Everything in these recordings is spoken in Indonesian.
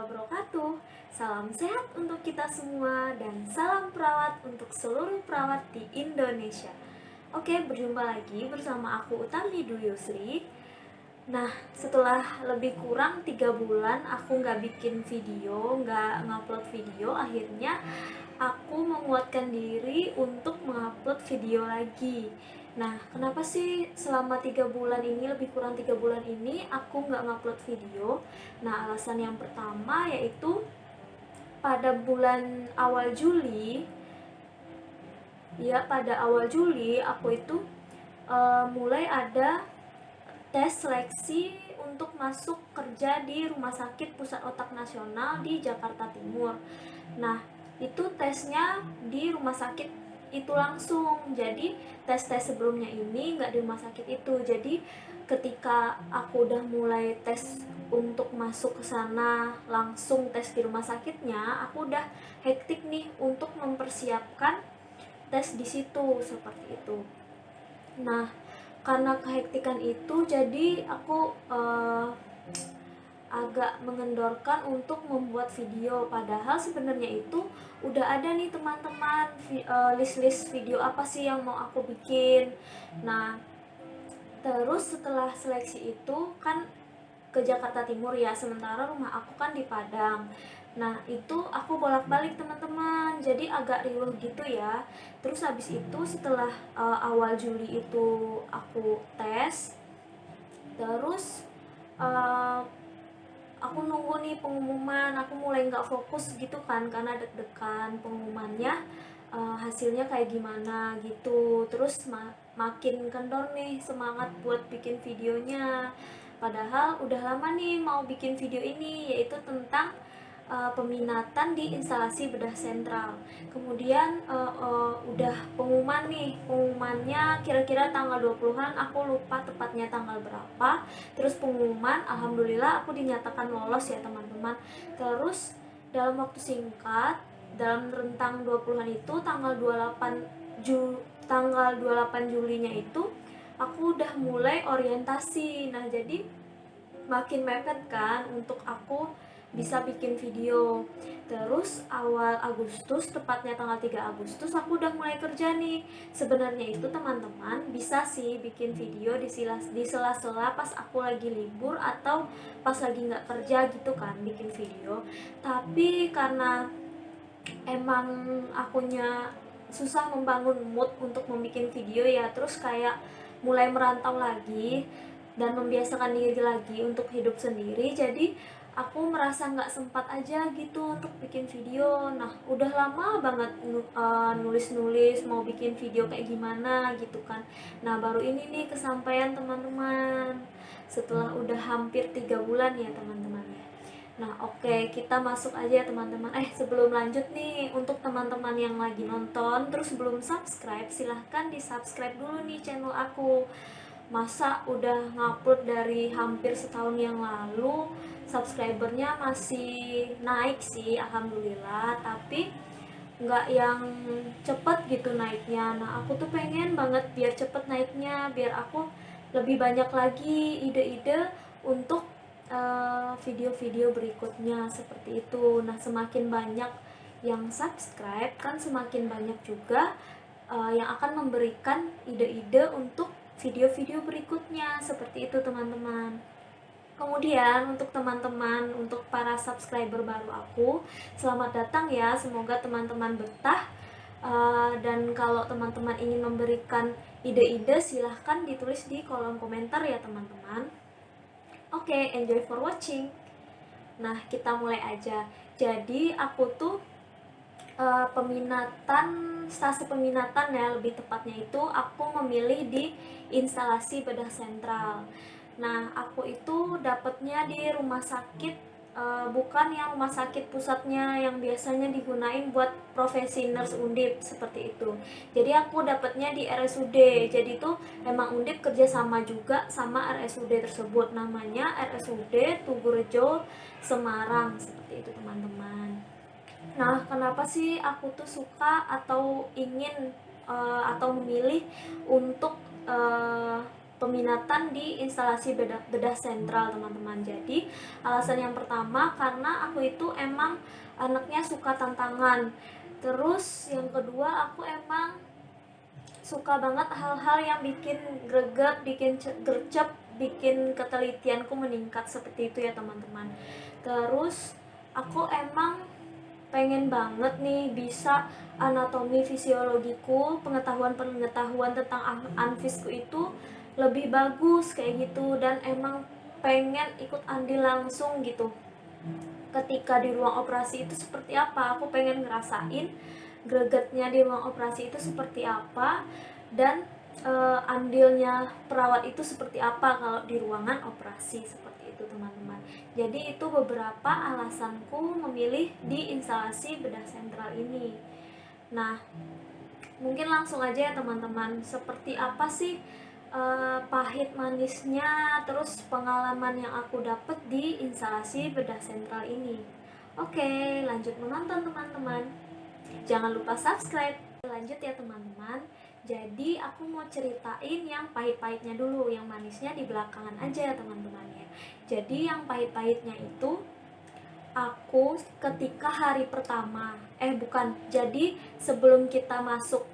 wabarakatuh. Salam sehat untuk kita semua dan salam perawat untuk seluruh perawat di Indonesia. Oke, berjumpa lagi bersama aku Utami Dwi Yusri. Nah, setelah lebih kurang 3 bulan aku nggak bikin video, nggak ngupload video, akhirnya aku menguatkan diri untuk mengupload video lagi. Nah, kenapa sih selama 3 bulan ini, lebih kurang 3 bulan ini aku nggak ngupload video? Nah, alasan yang pertama yaitu pada bulan awal Juli, ya pada awal Juli aku itu mulai ada tes seleksi untuk masuk kerja di Rumah Sakit Pusat Otak Nasional di Jakarta Timur. Nah, itu tesnya di rumah sakit itu langsung. Jadi tes-tes sebelumnya ini nggak di rumah sakit itu. Jadi ketika aku udah mulai tes untuk masuk ke sana, langsung tes di rumah sakitnya, aku udah hektik nih untuk mempersiapkan tes di situ seperti itu. Nah, karena kehektikan itu jadi aku agak mengendorkan untuk membuat video, padahal sebenarnya itu udah ada nih teman-teman list-list video apa sih yang mau aku bikin. Nah, terus setelah seleksi itu kan ke Jakarta Timur ya, sementara rumah aku kan di Padang. Nah, itu aku bolak-balik teman-teman, jadi agak riuh gitu ya. Terus habis itu setelah awal Juli itu aku tes, terus uh, aku nunggu nih pengumuman. Aku mulai nggak fokus gitu kan karena deg-degan pengumumannya, hasilnya kayak gimana gitu. Terus makin kendor nih semangat buat bikin videonya, padahal udah lama nih mau bikin video ini, yaitu tentang peminatan di instalasi bedah sentral. Kemudian udah pengumuman nih, pengumumannya kira-kira tanggal 20-an, aku lupa tepatnya tanggal berapa. Terus pengumuman, alhamdulillah aku dinyatakan lolos ya teman-teman. Terus dalam waktu singkat, dalam rentang 20-an itu tanggal 28 Julinya itu aku udah mulai orientasi. Nah, jadi makin mepet kan untuk aku bisa bikin video. Terus awal Agustus, tepatnya tanggal 3 Agustus aku udah mulai kerja nih. Sebenarnya itu teman-teman bisa sih bikin video di sela-sela pas aku lagi libur atau pas lagi nggak kerja gitu kan, bikin video. Tapi karena emang akunya susah membangun mood untuk membuat video ya, terus kayak mulai merantau lagi dan membiasakan diri lagi untuk hidup sendiri, jadi aku merasa nggak sempat aja gitu untuk bikin video. Nah, udah lama banget nulis-nulis mau bikin video kayak gimana gitu kan. Nah, baru ini nih kesampaian teman-teman, setelah udah hampir 3 bulan ya teman-teman ya. Nah, oke, kita masuk aja ya teman-teman. Sebelum lanjut nih, untuk teman-teman yang lagi nonton terus belum subscribe, silahkan di subscribe dulu nih channel aku. Masa udah ngupload dari hampir setahun yang lalu, subscribernya masih naik sih, alhamdulillah, tapi nggak yang cepet gitu naiknya. Nah, aku tuh pengen banget biar cepet naiknya, biar aku lebih banyak lagi ide-ide untuk video-video berikutnya seperti itu. Nah, semakin banyak yang subscribe kan semakin banyak juga yang akan memberikan ide-ide untuk video-video berikutnya seperti itu teman-teman. Kemudian untuk teman-teman, untuk para subscriber baru aku, selamat datang ya. Semoga teman-teman betah. Dan kalau teman-teman ingin memberikan ide-ide, silahkan ditulis di kolom komentar ya teman-teman. Oke, enjoy for watching. Nah, kita mulai aja. Jadi aku tuh stase peminatan ya, lebih tepatnya itu aku memilih di instalasi bedah sentral. Nah, aku itu dapatnya di rumah sakit, bukan yang rumah sakit pusatnya yang biasanya digunain buat profesi nurse undip seperti itu. Jadi aku dapatnya di RSUD. Jadi itu emang undip kerjasama juga sama RSUD tersebut, namanya RSUD Tugurejo Semarang seperti itu teman-teman. Nah, kenapa sih aku tuh suka atau ingin atau memilih untuk peminatan di instalasi bedah sentral, teman-teman. Jadi alasan yang pertama karena aku itu emang anaknya suka tantangan. Terus yang kedua, aku emang suka banget hal-hal yang bikin greget, bikin gercep, bikin ketelitianku meningkat, seperti itu ya teman-teman. Terus aku emang pengen banget nih bisa anatomi fisiologiku, pengetahuan tentang anfisku itu lebih bagus kayak gitu, dan emang pengen ikut andil langsung gitu ketika di ruang operasi itu seperti apa. Aku pengen ngerasain gregetnya di ruang operasi itu seperti apa, dan andilnya perawat itu seperti apa kalau di ruangan operasi, seperti itu teman-teman. Jadi itu beberapa alasanku memilih di instalasi bedah sentral ini. Nah, mungkin langsung aja ya teman-teman, seperti apa sih pahit manisnya, terus pengalaman yang aku dapat di instalasi bedah sentral ini. Oke, lanjut menonton teman-teman. Jangan lupa subscribe. Lanjut ya teman-teman. Jadi aku mau ceritain yang pahit-pahitnya dulu, yang manisnya di belakangan aja ya teman-teman ya. Jadi yang pahit-pahitnya itu, aku ketika hari pertama, jadi sebelum kita masuk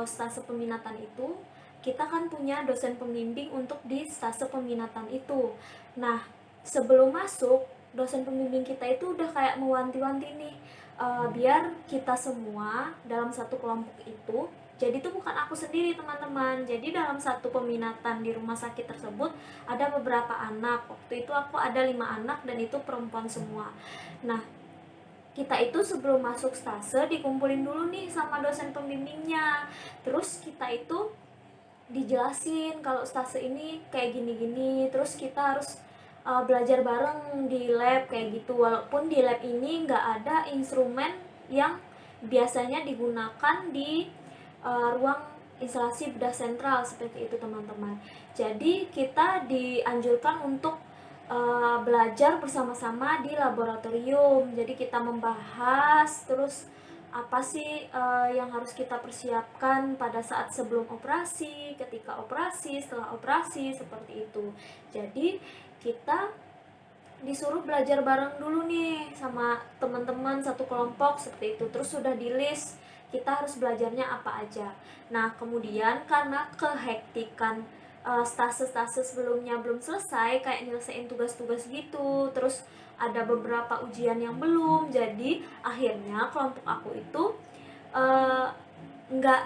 stase peminatan itu, kita kan punya dosen pembimbing untuk di stase peminatan itu. Nah, sebelum masuk, dosen pembimbing kita itu udah kayak mewanti-wanti nih, biar kita semua dalam satu kelompok itu, jadi itu bukan aku sendiri teman-teman. Jadi dalam satu peminatan di rumah sakit tersebut ada beberapa anak. Waktu itu aku ada 5 anak dan itu perempuan semua. Nah, kita itu sebelum masuk stase dikumpulin dulu nih sama dosen pembimbingnya. Terus kita itu dijelasin kalau stase ini kayak gini-gini. Terus kita harus belajar bareng di lab kayak gitu. Walaupun di lab ini nggak ada instrumen yang biasanya digunakan di ruang instalasi bedah sentral, seperti itu teman-teman. Jadi kita dianjurkan untuk belajar bersama-sama di laboratorium. Jadi kita membahas terus apa sih yang harus kita persiapkan pada saat sebelum operasi, ketika operasi, setelah operasi, seperti itu. Jadi kita disuruh belajar bareng dulu nih sama teman-teman satu kelompok, seperti itu. Terus sudah di list kita harus belajarnya apa aja. Nah, kemudian karena kehektikan stase-stase sebelumnya belum selesai, kayak nyelesain tugas-tugas gitu, terus ada beberapa ujian yang belum, jadi akhirnya kelompok aku itu nggak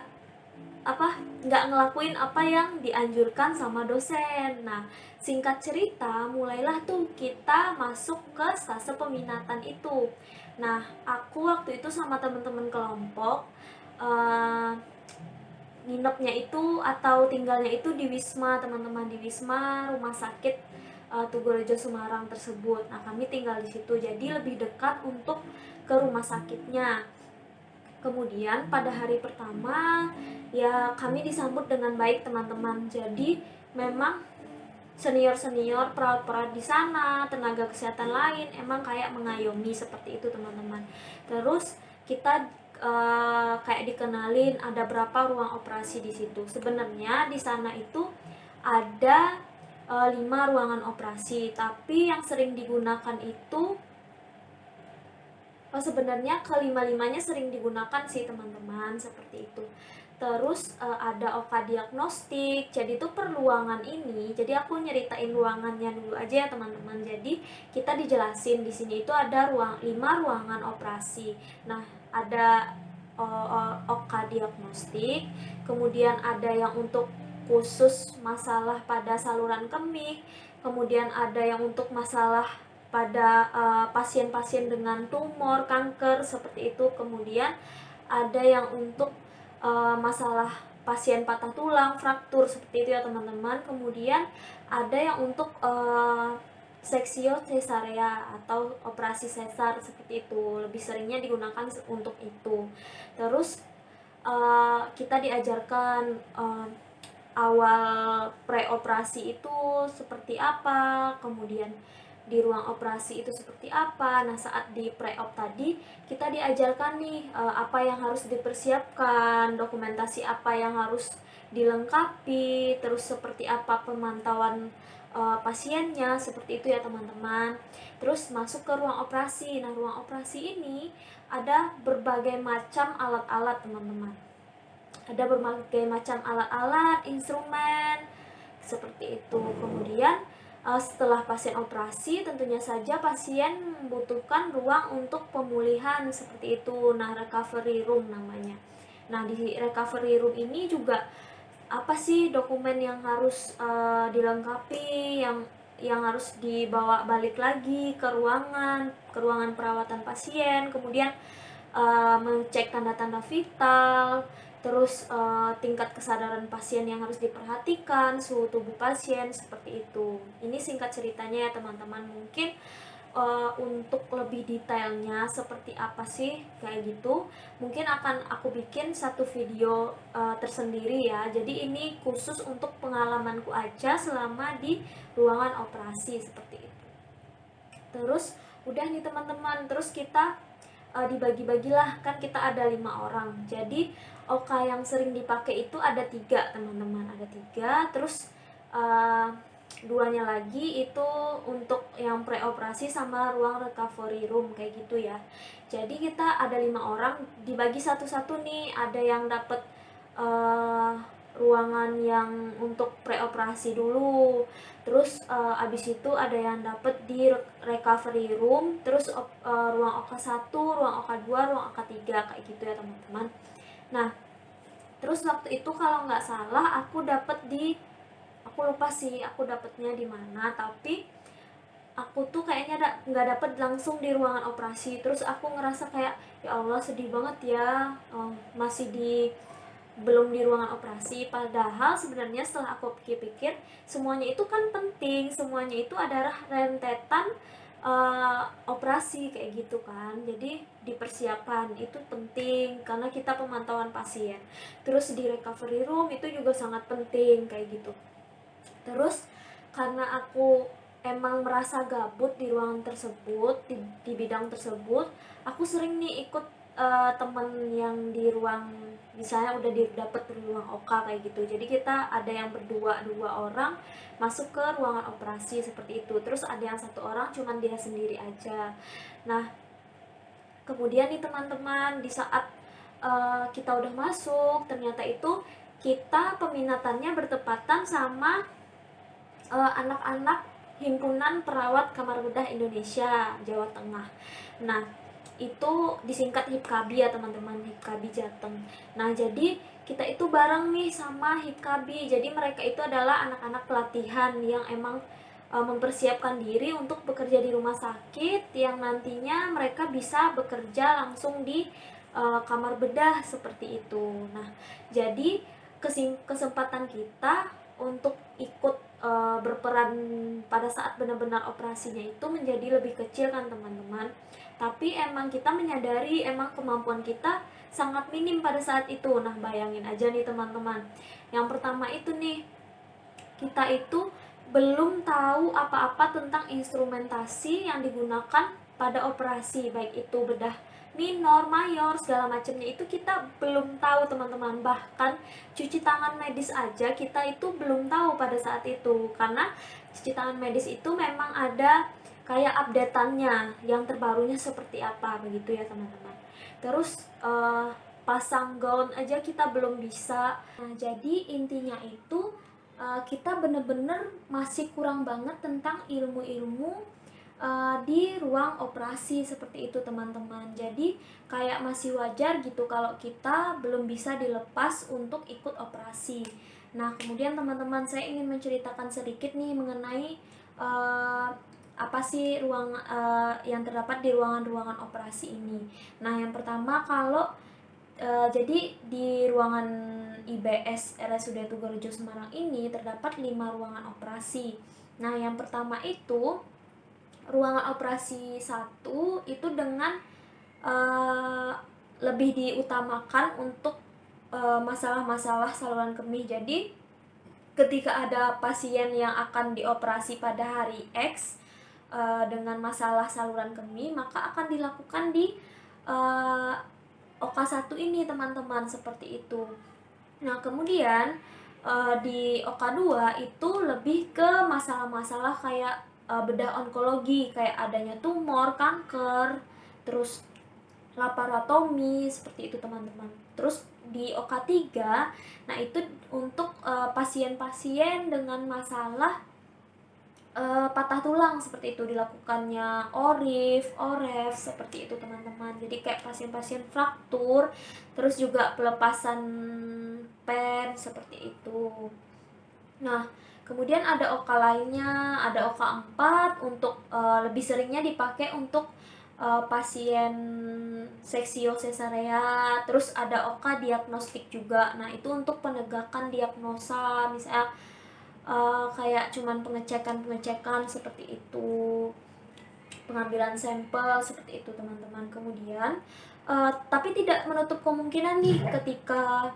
nggak ngelakuin apa yang dianjurkan sama dosen. Nah, singkat cerita, mulailah tuh kita masuk ke stase peminatan itu. Nah, aku waktu itu sama teman-teman kelompok nginepnya itu atau tinggalnya itu di Wisma, teman-teman, di Wisma Rumah Sakit Tugurejo Semarang tersebut. Nah, kami tinggal di situ, jadi lebih dekat untuk ke rumah sakitnya. Kemudian pada hari pertama ya kami disambut dengan baik teman-teman. Jadi memang senior-senior perawat-perawat di sana, tenaga kesehatan lain emang kayak mengayomi, seperti itu teman-teman. Terus kita kayak dikenalin ada berapa ruang operasi di situ. Sebenarnya di sana itu ada 5 ruangan operasi, tapi yang sering digunakan itu sebenarnya kelima-limanya sering digunakan sih teman-teman, seperti itu. Terus ada oka diagnostik. Jadi itu per ruangan ini, jadi aku nyeritain ruangannya dulu aja ya teman-teman. Jadi kita dijelasin di sini itu ada 5 ruangan operasi. Nah, ada oka diagnostik, kemudian ada yang untuk khusus masalah pada saluran kemih, kemudian ada yang untuk masalah pada pasien-pasien dengan tumor, kanker, seperti itu. Kemudian ada yang untuk masalah pasien patah tulang, fraktur, seperti itu ya teman-teman. Kemudian ada yang untuk seksio cesarea atau operasi sesar, seperti itu. Lebih seringnya digunakan untuk itu. Terus kita diajarkan awal preoperasi itu seperti apa, kemudian di ruang operasi itu seperti apa. Nah, saat di pre-op tadi kita diajarkan nih apa yang harus dipersiapkan, dokumentasi apa yang harus dilengkapi, terus seperti apa pemantauan pasiennya, seperti itu ya teman-teman. Terus masuk ke ruang operasi. Nah, ruang operasi ini ada berbagai macam alat-alat teman-teman. Ada berbagai macam alat-alat, instrumen, seperti itu. Kemudian setelah pasien operasi, tentunya saja pasien membutuhkan ruang untuk pemulihan seperti itu. Nah, recovery room namanya. Nah, di recovery room ini juga apa sih dokumen yang harus dilengkapi, yang harus dibawa balik lagi ke ruangan perawatan pasien, kemudian mengecek tanda-tanda vital, terus tingkat kesadaran pasien yang harus diperhatikan, suhu tubuh pasien, seperti itu. Ini singkat ceritanya ya teman-teman. Mungkin untuk lebih detailnya seperti apa sih kayak gitu, mungkin akan aku bikin satu video tersendiri ya. Jadi ini khusus untuk pengalamanku aja selama di ruangan operasi seperti itu. Terus udah nih teman-teman, terus kita dibagi-bagilah, kan kita ada 5 orang. Jadi OKA yang sering dipakai itu ada 3 teman-teman, ada 3. Terus 2-nya lagi itu untuk yang preoperasi sama ruang recovery room kayak gitu ya. Jadi kita ada 5 orang dibagi satu-satu nih. Ada yang dapat ruangan yang untuk preoperasi dulu. Terus abis itu ada yang dapat di recovery room. Terus ruang OKA 1, ruang OKA 2, ruang OKA 3 kayak gitu ya teman-teman. Nah, terus waktu itu kalau nggak salah aku lupa sih aku dapetnya di mana, tapi aku tuh kayaknya nggak dapet langsung di ruangan operasi. Terus aku ngerasa kayak ya Allah sedih banget ya, masih belum di ruangan operasi. Padahal sebenarnya setelah aku pikir-pikir, semuanya itu kan penting, semuanya itu adalah rentetan operasi kayak gitu kan. Jadi di persiapan itu penting karena kita pemantauan pasien. Terus di recovery room itu juga sangat penting kayak gitu. Terus karena aku emang merasa gabut di ruangan tersebut, di bidang tersebut, aku sering nih ikut temen yang di ruang, misalnya udah dapet di ruang OKA kayak gitu. Jadi kita ada yang berdua, 2 orang masuk ke ruangan operasi seperti itu. Terus ada yang 1 orang cuman dia sendiri aja. Nah, kemudian nih teman-teman, di saat kita udah masuk, ternyata itu kita peminatannya bertepatan sama anak-anak Himpunan Perawat Kamar Bedah Indonesia Jawa Tengah. Nah, itu disingkat HIPKABI ya teman-teman, HIPKABI Jateng. Nah, jadi kita itu bareng nih sama HIPKABI. Jadi mereka itu adalah anak-anak pelatihan yang emang mempersiapkan diri untuk bekerja di rumah sakit, yang nantinya mereka bisa bekerja langsung di kamar bedah seperti itu. Nah, jadi kesempatan kita untuk ikut berperan pada saat benar-benar operasinya itu menjadi lebih kecil kan teman-teman. Tapi emang kita menyadari emang kemampuan kita sangat minim pada saat itu. Nah, bayangin aja nih teman-teman, yang pertama itu nih, kita itu belum tahu apa-apa tentang instrumentasi yang digunakan pada operasi, baik itu bedah minor, mayor, segala macamnya itu kita belum tahu teman-teman. Bahkan cuci tangan medis aja kita itu belum tahu pada saat itu, karena cuci tangan medis itu memang ada kayak updateannya, yang terbarunya seperti apa begitu ya teman-teman. Terus pasang gaun aja kita belum bisa. Nah, jadi intinya itu kita bener-bener masih kurang banget tentang ilmu-ilmu di ruang operasi seperti itu teman-teman. Jadi kayak masih wajar gitu kalau kita belum bisa dilepas untuk ikut operasi. Nah, kemudian teman-teman, saya ingin menceritakan sedikit nih mengenai apa sih ruang yang terdapat di ruangan-ruangan operasi ini. Nah, yang pertama kalau jadi di ruangan IBS RSUD Tugorejo Semarang ini terdapat 5 ruangan operasi. Nah, yang pertama itu ruangan operasi 1 itu dengan lebih diutamakan untuk masalah-masalah saluran kemih. Jadi ketika ada pasien yang akan dioperasi pada hari X, dengan masalah saluran kemih, maka akan dilakukan di OK1 ini teman-teman, seperti itu. Nah kemudian di OK2 itu lebih ke masalah-masalah kayak bedah onkologi, kayak adanya tumor, kanker, terus laparotomi, seperti itu teman-teman. Terus di OK3, nah itu untuk pasien-pasien dengan masalah patah tulang, seperti itu, dilakukannya ORIF, seperti itu teman-teman. Jadi kayak pasien-pasien fraktur, terus juga pelepasan pen, seperti itu. Nah kemudian ada OK lainnya, ada OK4 untuk lebih seringnya dipakai untuk pasien seksio cesarea. Terus ada OK diagnostik juga. Nah itu untuk penegakan diagnosa, misalnya kayak cuman pengecekan seperti itu, pengambilan sampel, seperti itu teman-teman. Kemudian tapi tidak menutup kemungkinan nih ketika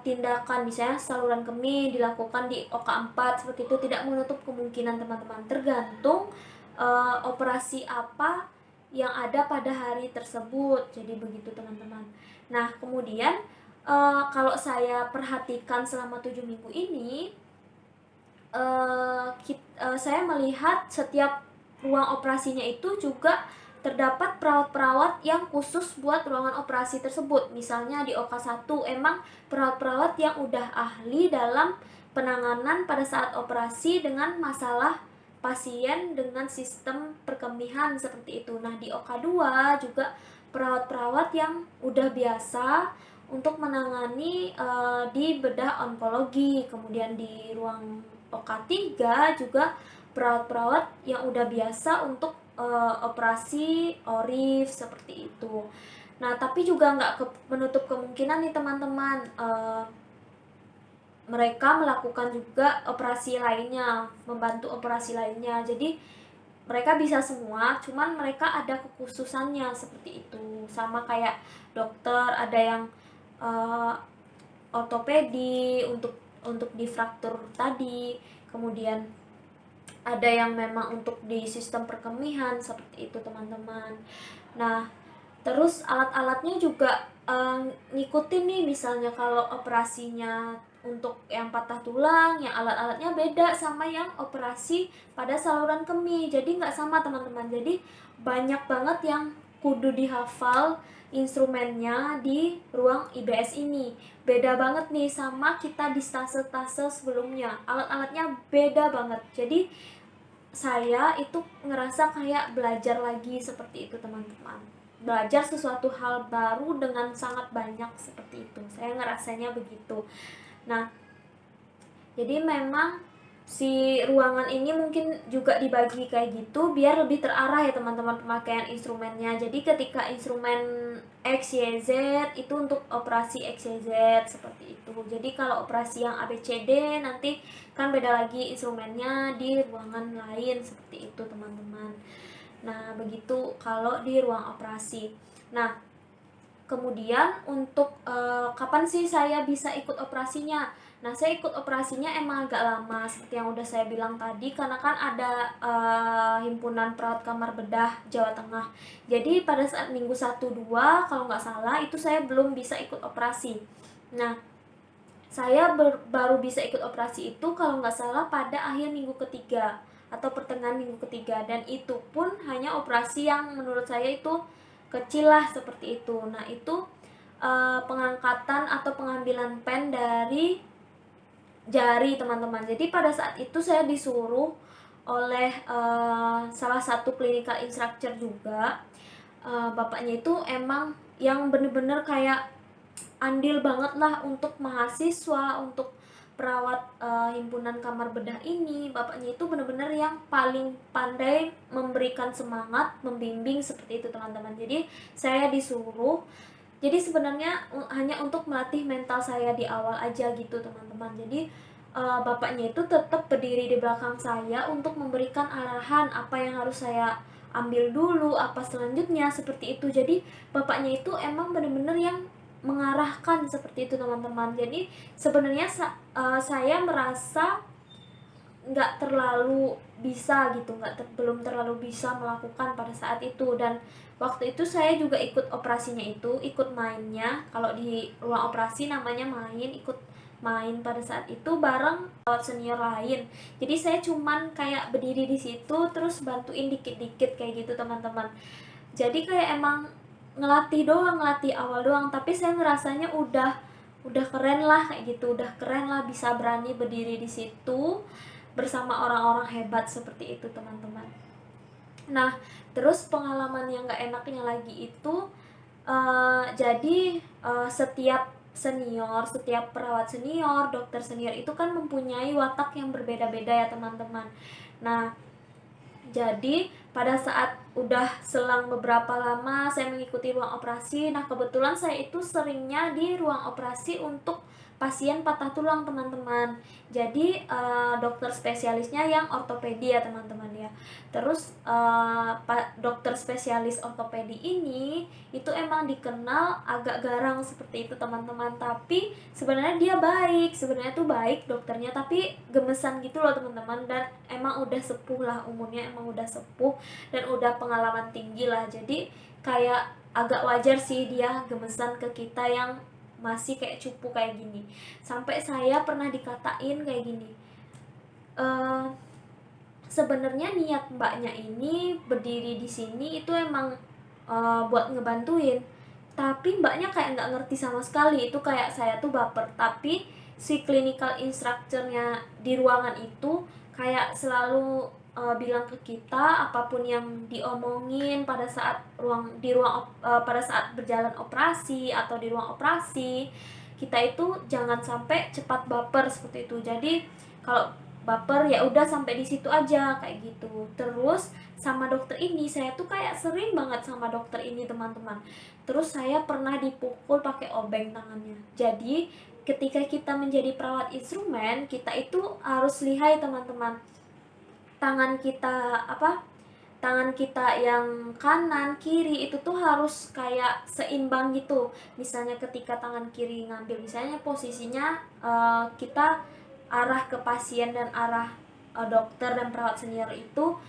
tindakan misalnya saluran kemih dilakukan di OK4, seperti itu, tidak menutup kemungkinan teman-teman, tergantung operasi apa yang ada pada hari tersebut. Jadi begitu teman-teman. Nah kemudian kalau saya perhatikan selama 7 minggu ini, saya melihat setiap ruang operasinya itu juga terdapat perawat-perawat yang khusus buat ruangan operasi tersebut. Misalnya di OK1 emang perawat-perawat yang udah ahli dalam penanganan pada saat operasi dengan masalah pasien dengan sistem perkemihan, seperti itu. Nah di OK2 juga perawat-perawat yang udah biasa untuk menangani di bedah onkologi. Kemudian di ruang OK3 juga perawat-perawat yang udah biasa untuk operasi ORIF, seperti itu. Nah tapi juga nggak menutup kemungkinan nih teman-teman, mereka melakukan juga operasi lainnya, membantu operasi lainnya. Jadi mereka bisa semua, cuman mereka ada kekhususannya, seperti itu. Sama kayak dokter, ada yang ortopedi untuk di fraktur tadi, kemudian ada yang memang untuk di sistem perkemihan, seperti itu teman-teman. Nah terus alat-alatnya juga ngikutin nih, misalnya kalau operasinya untuk yang patah tulang, yang alat-alatnya beda sama yang operasi pada saluran kemih. Jadi nggak sama teman-teman. Jadi banyak banget yang kudu dihafal instrumennya di ruang IBS ini. Beda banget nih sama kita di stase-stase sebelumnya. Alat-alatnya beda banget. Jadi saya itu ngerasa kayak belajar lagi, seperti itu teman-teman. Belajar sesuatu hal baru dengan sangat banyak, seperti itu. Saya ngerasanya begitu. Nah, jadi memang si ruangan ini mungkin juga dibagi kayak gitu biar lebih terarah ya teman-teman pemakaian instrumennya. Jadi ketika instrumen X, Y, Z itu untuk operasi X, Y, Z, seperti itu. Jadi kalau operasi yang A, B, C, D nanti kan beda lagi instrumennya di ruangan lain, seperti itu teman-teman. Nah begitu kalau di ruang operasi. Nah kemudian untuk kapan sih saya bisa ikut operasinya? Nah saya ikut operasinya emang agak lama, seperti yang udah saya bilang tadi, karena kan ada himpunan perawat kamar bedah Jawa Tengah. Jadi pada saat minggu 1-2 kalau nggak salah itu saya belum bisa ikut operasi. Nah saya baru bisa ikut operasi itu kalau nggak salah pada akhir minggu ketiga atau pertengahan minggu ketiga, dan itu pun hanya operasi yang menurut saya itu kecil lah, seperti itu. Nah itu pengangkatan atau pengambilan pen dari jari teman-teman. Jadi pada saat itu saya disuruh oleh salah satu clinical instructor juga. Bapaknya itu emang yang bener-bener kayak andil banget lah untuk mahasiswa, untuk perawat himpunan kamar bedah ini. Bapaknya itu bener-bener yang paling pandai memberikan semangat, membimbing, seperti itu teman-teman. Jadi saya disuruh, jadi sebenarnya hanya untuk melatih mental saya di awal aja gitu teman-teman. Jadi bapaknya itu tetap berdiri di belakang saya untuk memberikan arahan apa yang harus saya ambil dulu, apa selanjutnya, seperti itu. Jadi bapaknya itu emang bener-bener yang mengarahkan, seperti itu teman-teman. Jadi sebenarnya saya merasa nggak terlalu bisa gitu, belum terlalu bisa melakukan pada saat itu. Dan waktu itu saya juga ikut operasinya itu, ikut mainnya. Kalau di ruang operasi namanya main, ikut main pada saat itu bareng perawat senior lain. Jadi saya cuman kayak berdiri di situ terus bantuin dikit-dikit kayak gitu teman-teman. Jadi kayak emang ngelatih doang, ngelatih awal doang, tapi saya ngerasanya udah keren lah kayak gitu, udah keren lah bisa berani berdiri di situ bersama orang-orang hebat seperti itu teman-teman. Nah terus pengalaman yang gak enaknya lagi itu jadi setiap perawat senior, dokter senior itu kan mempunyai watak yang berbeda-beda ya teman-teman. Nah jadi pada saat udah selang beberapa lama saya mengikuti ruang operasi, nah kebetulan saya itu seringnya di ruang operasi untuk pasien patah tulang teman-teman. Jadi dokter spesialisnya yang ortopedi ya teman-teman ya. Terus dokter spesialis ortopedi ini itu emang dikenal agak garang seperti itu teman-teman, tapi sebenarnya dia baik, sebenarnya tuh baik dokternya, tapi gemesan gitu loh teman-teman. Dan emang udah sepuh lah umurnya, emang udah sepuh dan udah pengalaman tinggi lah, jadi kayak agak wajar sih dia gemesan ke kita yang masih kayak cupu kayak gini. Sampai saya pernah dikatain kayak gini, sebenarnya niat mbaknya ini berdiri di sini itu emang buat ngebantuin, tapi mbaknya kayak nggak ngerti sama sekali. Itu kayak saya tuh baper, tapi si clinical instructornya di ruangan itu kayak selalu bilang ke kita apapun yang diomongin pada saat pada saat berjalan operasi atau di ruang operasi, kita itu jangan sampai cepat baper seperti itu. Jadi kalau baper ya udah sampai di situ aja kayak gitu. Terus sama dokter ini saya tuh kayak sering banget sama dokter ini teman-teman. Terus saya pernah dipukul pakai obeng tangannya. Jadi ketika kita menjadi perawat instrumen, kita itu harus lihai teman-teman. Tangan kita yang kanan kiri itu tuh harus kayak seimbang gitu. Misalnya ketika tangan kiri ngambil, misalnya posisinya kita arah ke pasien dan arah dokter dan perawat senior itu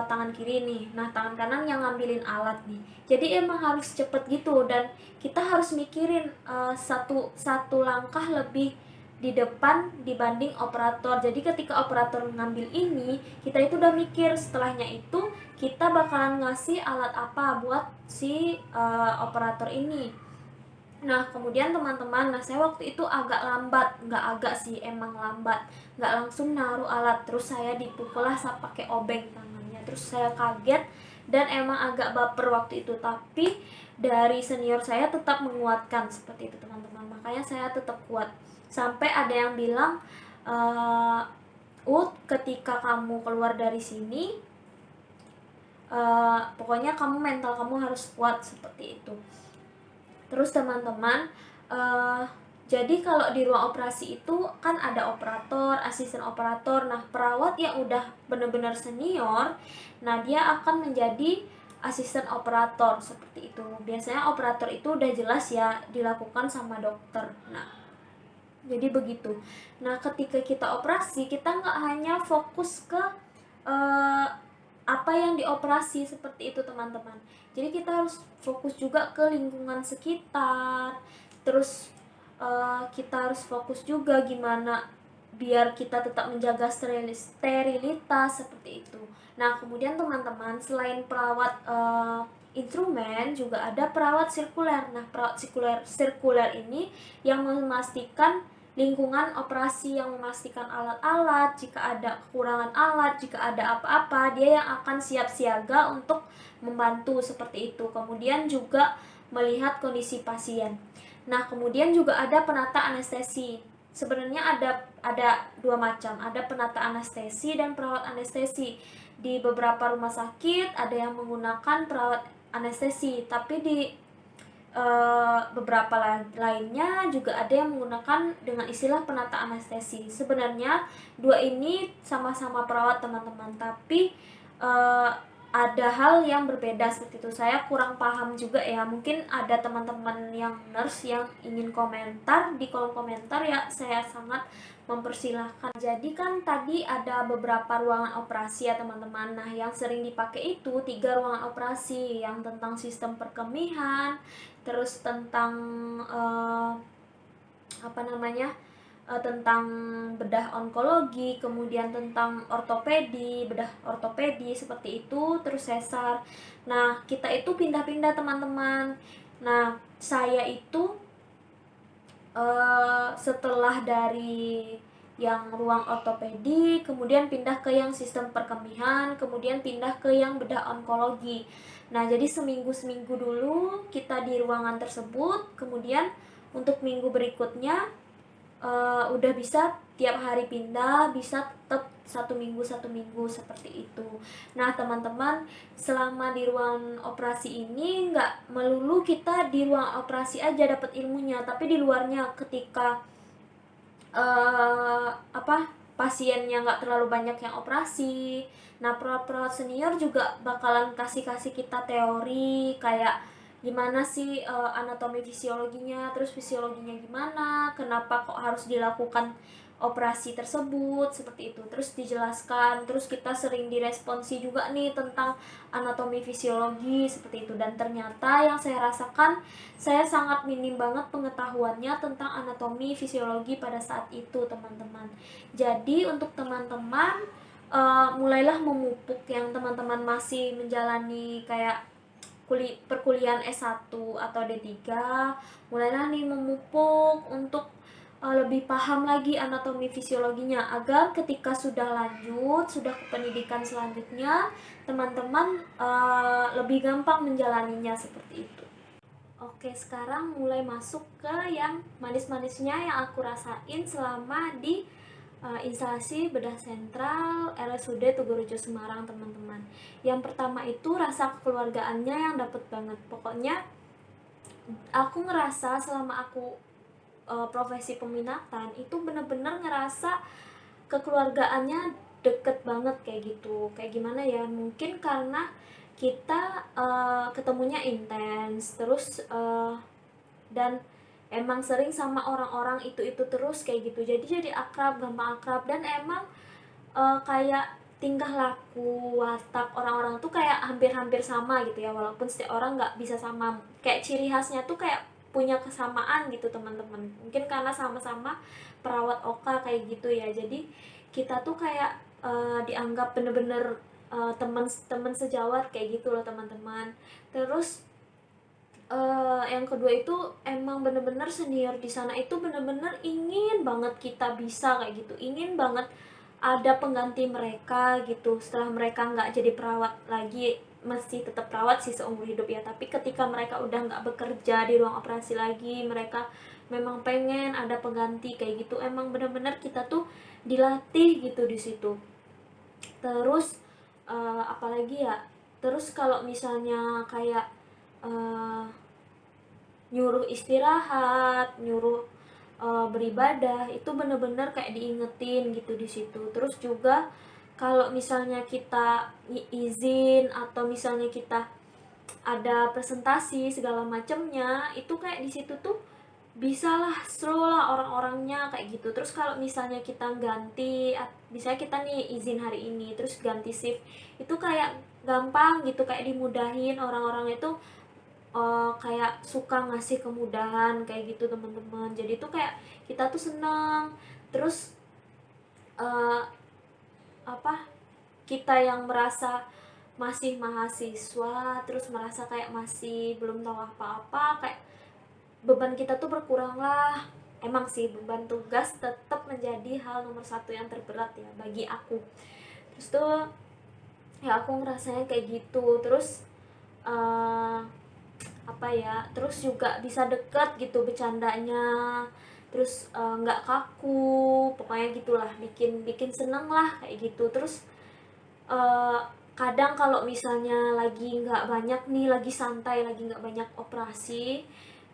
tangan kiri nih, nah tangan kanan yang ngambilin alat nih. Jadi emang harus cepet gitu, dan kita harus mikirin satu langkah lebih di depan dibanding operator. Jadi ketika operator ngambil ini, kita itu udah mikir setelahnya itu kita bakalan ngasih alat apa buat si operator ini. Nah kemudian teman-teman, nah saya waktu itu agak lambat, nggak agak sih, emang lambat, nggak langsung naruh alat. Terus saya dipukul lah pakai obeng tangannya. Terus saya kaget dan emang agak baper waktu itu, tapi dari senior saya tetap menguatkan seperti itu teman-teman. Makanya saya tetap kuat. Sampai ada yang bilang, ketika kamu keluar dari sini, pokoknya kamu mental kamu harus kuat seperti itu. Terus teman-teman, jadi kalau di ruang operasi itu kan ada operator, asisten operator. Nah perawat yang udah benar-benar senior, nah dia akan menjadi asisten operator seperti itu. Biasanya operator itu udah jelas ya dilakukan sama dokter. Nah jadi begitu. Nah ketika kita operasi, kita nggak hanya fokus ke apa yang dioperasi seperti itu teman-teman. Jadi kita harus fokus juga ke lingkungan sekitar. Terus kita harus fokus juga gimana biar kita tetap menjaga sterilitas seperti itu. Nah kemudian teman-teman, selain perawat instrumen, juga ada perawat sirkuler. Nah perawat sirkuler ini yang memastikan lingkungan operasi, yang memastikan alat-alat, jika ada kekurangan alat, jika ada apa-apa, dia yang akan siap siaga untuk membantu seperti itu. Kemudian juga melihat kondisi pasien. Nah kemudian juga ada penata anestesi. Sebenarnya ada dua macam, ada penata anestesi dan perawat anestesi. Di beberapa rumah sakit ada yang menggunakan perawat anestesi, tapi di beberapa lainnya juga ada yang menggunakan dengan istilah penata anestesi. Sebenarnya dua ini sama-sama perawat teman-teman, tapi ada hal yang berbeda seperti itu. Saya kurang paham juga ya, mungkin ada teman-teman yang nurse yang ingin komentar di kolom komentar ya, saya sangat mempersilahkan. Jadi kan tadi ada beberapa ruangan operasi ya teman-teman. Nah yang sering dipakai itu 3 ruangan operasi, yang tentang sistem perkemihan, terus tentang apa namanya, tentang bedah onkologi, kemudian tentang ortopedi, bedah ortopedi seperti itu, terus sesar. Nah, kita itu pindah-pindah teman-teman. Nah, saya itu setelah dari yang ruang ortopedi, kemudian pindah ke yang sistem perkemihan, kemudian pindah ke yang bedah onkologi. Nah, jadi seminggu-seminggu dulu kita di ruangan tersebut, kemudian untuk minggu berikutnya udah bisa tiap hari pindah, bisa tetap satu minggu seperti itu. Nah teman-teman, selama di ruang operasi ini nggak melulu kita di ruang operasi aja dapat ilmunya, tapi di luarnya ketika pasiennya nggak terlalu banyak yang operasi, nah perawat-perawat senior juga bakalan kasih kita teori kayak gimana sih anatomi fisiologinya, terus fisiologinya gimana, kenapa kok harus dilakukan operasi tersebut seperti itu, terus dijelaskan, terus kita sering diresponsi juga nih tentang anatomi fisiologi seperti itu. Dan ternyata yang saya rasakan, saya sangat minim banget pengetahuannya tentang anatomi fisiologi pada saat itu teman-teman. Jadi untuk teman-teman mulailah memupuk yang teman-teman masih menjalani kayak perkuliahan S1 atau D3, mulailah nih memupuk untuk lebih paham lagi anatomi fisiologinya, agar ketika sudah lanjut, sudah ke pendidikan selanjutnya, teman-teman lebih gampang menjalaninya seperti itu. Oke, sekarang mulai masuk ke yang manis-manisnya yang aku rasain selama di instalasi bedah sentral RSUD Tugurejo Semarang teman-teman. Yang pertama itu rasa kekeluargaannya yang dapet banget. Pokoknya aku ngerasa selama aku profesi peminatan itu bener-bener ngerasa kekeluargaannya deket banget kayak gitu. Kayak gimana ya, mungkin karena kita ketemunya intens terus dan emang sering sama orang-orang itu terus kayak gitu, jadi akrab, gampang akrab. Dan emang kayak tingkah laku, watak orang-orang tuh kayak hampir-hampir sama gitu ya, walaupun setiap orang nggak bisa sama, kayak ciri khasnya tuh kayak punya kesamaan gitu teman-teman. Mungkin karena sama-sama perawat OKA kayak gitu ya, jadi kita tuh kayak dianggap bener-bener teman-teman sejawat kayak gitu loh teman-teman. Terus yang kedua itu emang bener-bener senior di sana itu bener-bener ingin banget kita bisa kayak gitu, ingin banget ada pengganti mereka gitu setelah mereka nggak jadi perawat lagi. Masih tetap perawat sih seumur hidup ya, tapi ketika mereka udah nggak bekerja di ruang operasi lagi, mereka memang pengen ada pengganti kayak gitu. Emang bener-bener kita tuh dilatih gitu di situ. Terus apalagi ya, terus kalau misalnya kayak nyuruh istirahat, nyuruh beribadah, itu bener-bener kayak diingetin gitu di situ. Terus juga kalau misalnya kita izin atau misalnya kita ada presentasi segala macamnya, itu kayak di situ tuh bisalah slow lah orang-orangnya kayak gitu. Terus kalau misalnya kita ganti, misalnya kita nih izin hari ini terus ganti shift, itu kayak gampang gitu, kayak dimudahin orang-orang itu, kayak suka ngasih kemudahan kayak gitu teman-teman. Jadi tuh kayak kita tuh senang. Terus uh, apa kita yang merasa masih mahasiswa terus merasa kayak masih belum tahu apa-apa, kayak beban kita tuh berkurang lah. Emang sih beban tugas tetap menjadi hal nomor satu yang terberat ya bagi aku. Terus tuh ya aku ngerasanya kayak gitu. Terus apa ya, terus juga bisa deket gitu bercandanya, terus nggak kaku, pokoknya gitulah, bikin bikin seneng lah kayak gitu. Terus eh, kadang kalau misalnya lagi nggak banyak nih, lagi santai, lagi nggak banyak operasi,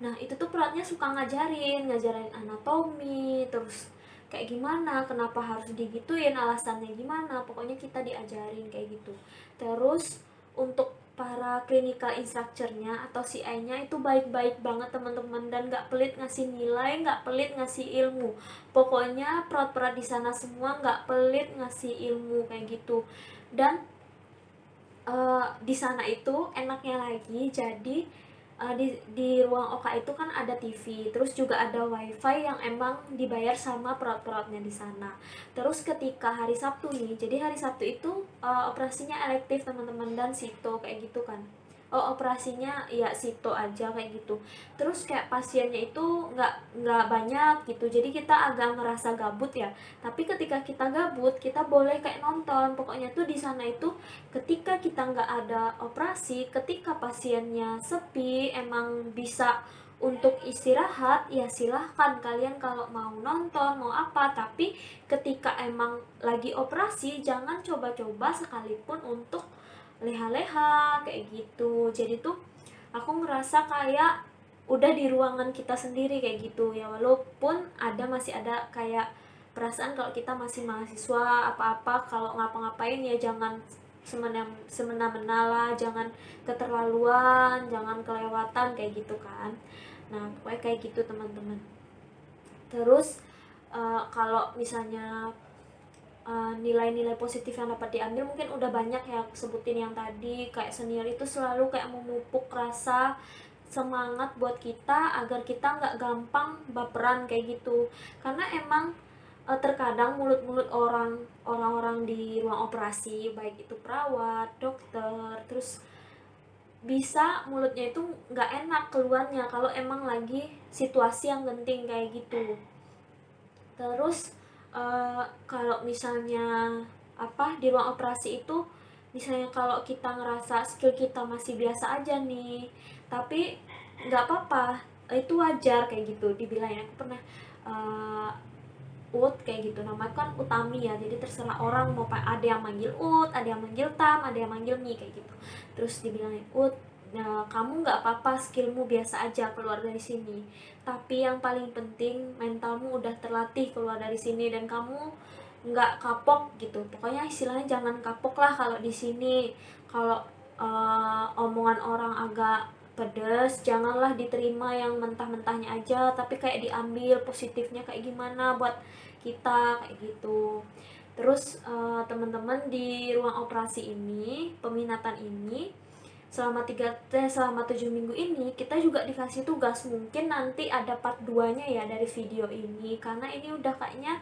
nah itu tuh peratnya suka ngajarin anatomi, terus kayak gimana, kenapa harus digituin, alasannya gimana, pokoknya kita diajarin kayak gitu. Terus untuk para clinical instructor-nya atau CI-nya itu baik-baik banget teman-teman, dan nggak pelit ngasih nilai, nggak pelit ngasih ilmu. Pokoknya perawat-perawat di sana semua nggak pelit ngasih ilmu kayak gitu. Dan di sana itu enaknya lagi, jadi di ruang OKA itu kan ada TV, terus juga ada wifi yang emang dibayar sama perawat-perawatnya di sana. Terus ketika hari Sabtu nih, jadi hari Sabtu itu operasinya elektif teman-teman, dan sito kayak gitu kan. Operasinya ya sito aja kayak gitu. Terus kayak pasiennya itu nggak banyak gitu, jadi kita agak ngerasa gabut ya. Tapi ketika kita gabut, kita boleh kayak nonton. Pokoknya tuh di sana itu ketika kita nggak ada operasi, ketika pasiennya sepi, emang bisa untuk istirahat, ya silahkan kalian kalau mau nonton, mau apa. Tapi ketika emang lagi operasi, jangan coba-coba sekalipun untuk leha-leha kayak gitu. Jadi tuh aku ngerasa kayak udah di ruangan kita sendiri kayak gitu ya, walaupun masih ada kayak perasaan kalau kita masih mahasiswa, apa-apa kalau ngapa-ngapain ya jangan semena-mena lah, jangan keterlaluan, jangan kelewatan kayak gitu kan. Nah pokoknya kayak gitu teman-teman. Terus kalau misalnya nilai-nilai positif yang dapat diambil mungkin udah banyak ya sebutin yang tadi, kayak senior itu selalu kayak memupuk rasa semangat buat kita agar kita nggak gampang baperan kayak gitu. Karena emang terkadang mulut-mulut orang-orang di ruang operasi, baik itu perawat, dokter, terus bisa mulutnya itu nggak enak keluarnya kalau emang lagi situasi yang genting kayak gitu. Terus kalau misalnya di ruang operasi itu, misalnya kalau kita ngerasa skill kita masih biasa aja nih, tapi nggak apa-apa, itu wajar kayak gitu dibilangnya. Aku pernah Ut kayak gitu, nama kan Utami ya, jadi terserah orang mau ada yang manggil Ut, ada yang manggil Tam, ada yang manggil Mi kayak gitu. Terus dibilangin Ut, nah, kamu nggak apa-apa, skillmu biasa aja keluar dari sini, tapi yang paling penting mentalmu udah terlatih keluar dari sini, dan kamu nggak kapok gitu. Pokoknya istilahnya jangan kapok lah kalau di sini. Kalau omongan orang agak pedes, janganlah diterima yang mentah-mentahnya aja, tapi kayak diambil positifnya kayak gimana buat kita kayak gitu. Terus teman-teman di ruang operasi ini, peminatan ini selama 7 minggu ini kita juga dikasih tugas. Mungkin nanti ada part 2 nya ya dari video ini, karena ini udah kayaknya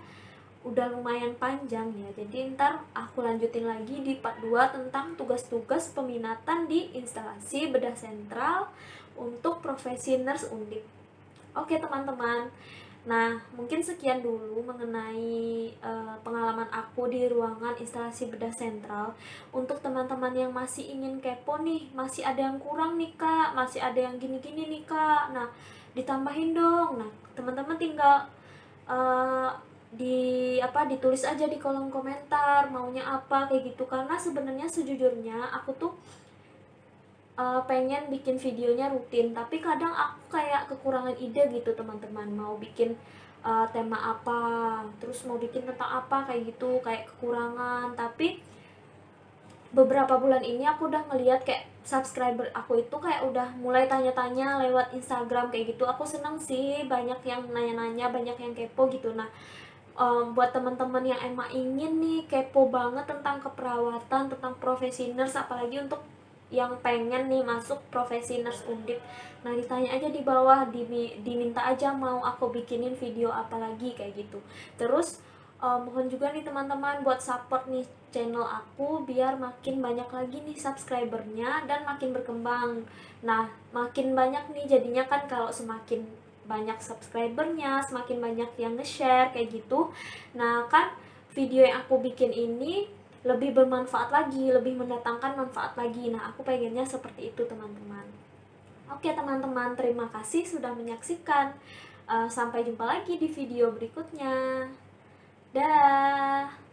udah lumayan panjang ya. Jadi ntar aku lanjutin lagi di part 2 tentang tugas-tugas peminatan di instalasi bedah sentral untuk profesi nurse undip. Oke teman-teman, nah mungkin sekian dulu mengenai pengalaman aku di ruangan instalasi bedah sentral. Untuk teman-teman yang masih ingin kepo nih, masih ada yang kurang nih kak, masih ada yang gini-gini nih kak, nah ditambahin dong. Nah teman-teman tinggal ditulis aja di kolom komentar maunya apa kayak gitu. Karena sebenarnya sejujurnya aku tuh pengen bikin videonya rutin, tapi kadang aku kayak kekurangan ide gitu teman-teman, mau bikin tema apa, terus mau bikin tentang apa kayak gitu, kayak kekurangan. Tapi beberapa bulan ini aku udah ngeliat kayak subscriber aku itu kayak udah mulai tanya-tanya lewat Instagram kayak gitu. Aku seneng sih, banyak yang nanya-nanya, banyak yang kepo gitu. Nah buat teman-teman yang emang ingin nih kepo banget tentang keperawatan, tentang profesi nurse, apalagi untuk yang pengen nih masuk profesi nurse undip, nah ditanya aja di bawah, diminta aja mau aku bikinin video apa lagi kayak gitu. Terus mohon juga nih teman-teman buat support nih channel aku biar makin banyak lagi nih subscribernya dan makin berkembang. Nah makin banyak nih jadinya kan, kalau semakin banyak subscribernya semakin banyak yang nge-share kayak gitu. Nah kan video yang aku bikin ini lebih bermanfaat lagi, lebih mendatangkan manfaat lagi. Nah aku pengennya seperti itu teman-teman. Oke teman-teman, terima kasih sudah menyaksikan. Sampai jumpa lagi di video berikutnya. Dah.